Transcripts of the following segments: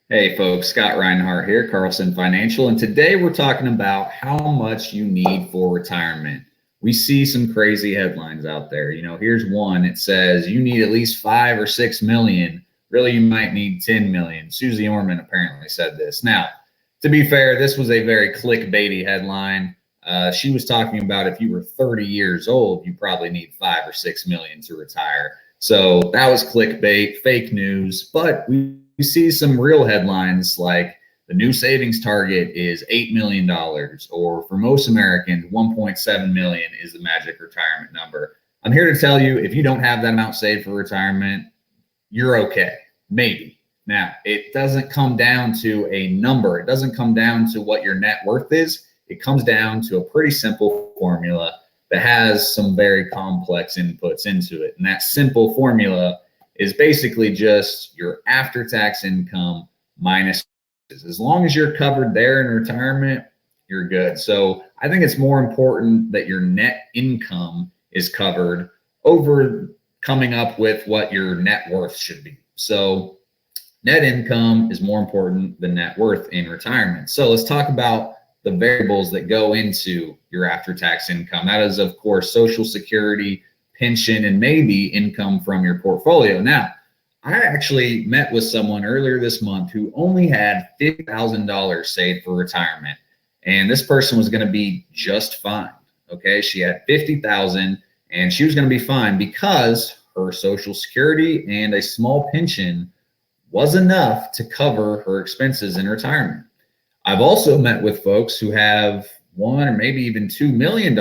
Hey folks, Scott RInehart here, Carlson Financial, and today we're talking about how much you need for retirement. We see some crazy headlines out there. Here's one. It says you need at least 5 or 6 million. Really, you might need 10 million. Susie Orman apparently said this. Now, to be fair, this was a very clickbaity headline. She was talking about if you were 30 years old, you probably need 5 or 6 million to retire. So that was clickbait, fake news, but we see some real headlines like the new savings target is $8 million, or for most Americans, 1.7 million is the magic retirement number. I'm here to tell you, if you don't have that amount saved for retirement, you're okay, maybe. Now, it doesn't come down to a number. It doesn't come down to what your net worth is. It comes down to a pretty simple formula that has some very complex inputs into it. And that simple formula is basically just your after-tax income minus. As long as you're covered there in retirement, you're good. So I think it's more important that your net income is covered over coming up with what your net worth should be. So net income is more important than net worth in retirement. So let's talk about the variables that go into your after-tax income. That is, of course, Social Security, pension, and maybe income from your portfolio. Now, I actually met with someone earlier this month who only had $50,000 saved for retirement, and this person was going to be just fine. Okay, she had 50,000, and she was going to be fine because her Social Security and a small pension was enough to cover her expenses in retirement. I've also met with folks who have $1 or maybe even $2 million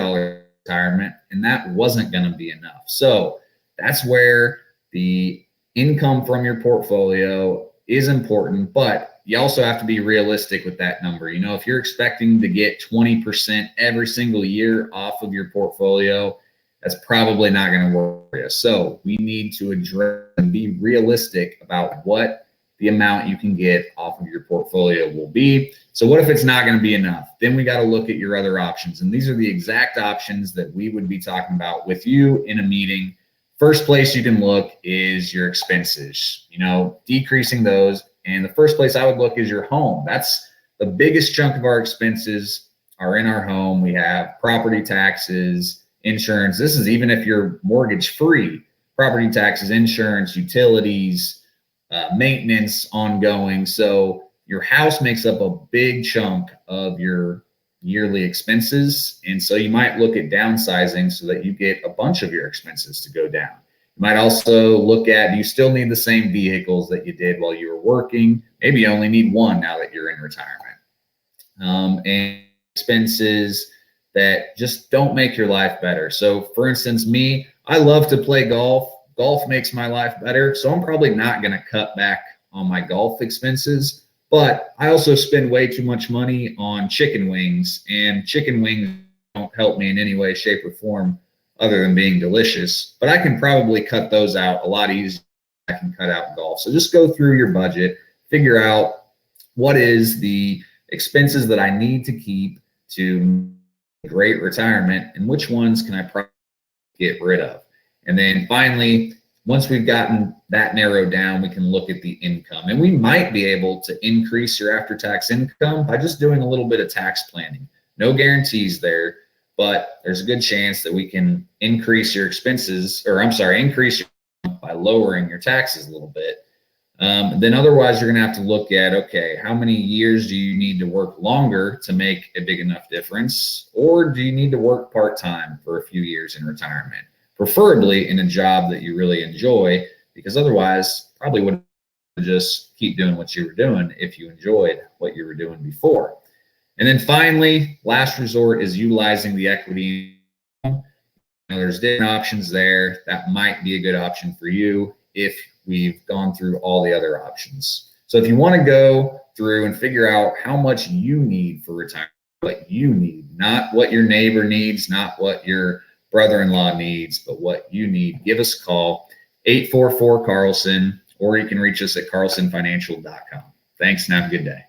retirement, and that wasn't going to be enough. So that's where the income from your portfolio is important, but you also have to be realistic with that number. If you're expecting to get 20% every single year off of your portfolio, that's probably not going to work for you. So we need to address and be realistic about what the amount you can get off of your portfolio will be. So what if it's not going to be enough? Then we got to look at your other options. And these are the exact options that we would be talking about with you in a meeting. First place you can look is your expenses, decreasing those. And the first place I would look is your home. That's the biggest chunk of our expenses are in our home. We have property taxes, insurance. This is even if you're mortgage free. Property taxes, insurance, utilities, maintenance ongoing. So your house makes up a big chunk of your yearly expenses. And so you might look at downsizing so that you get a bunch of your expenses to go down. You might also look at, do you still need the same vehicles that you did while you were working? Maybe you only need one now that you're in retirement. And expenses that just don't make your life better. So for instance, me, I love to play golf. Golf makes my life better. So I'm probably not going to cut back on my golf expenses. But I also spend way too much money on chicken wings, and chicken wings don't help me in any way, shape, or form other than being delicious. But I can probably cut those out a lot easier than I can cut out golf. So just go through your budget, figure out what is the expenses that I need to keep to great retirement, and which ones can I probably get rid of. And then finally, once we've gotten that narrowed down, we can look at the income. And we might be able to increase your after-tax income by just doing a little bit of tax planning. No guarantees there, but there's a good chance that we can increase your expenses, increase your income by lowering your taxes a little bit. Then otherwise, you're going to have to look at, okay, how many years do you need to work longer to make a big enough difference? Or do you need to work part-time for a few years in retirement? Preferably in a job that you really enjoy, because otherwise probably wouldn't just keep doing what you were doing if you enjoyed what you were doing before. And then finally, last resort is utilizing the equity. There's different options there. That might be a good option for you if we've gone through all the other options. So if you want to go through and figure out how much you need for retirement, what you need, not what your neighbor needs, not what your brother-in-law needs, but what you need, give us a call, 844-CARLSON, or you can reach us at carlsonfinancial.com. Thanks and have a good day.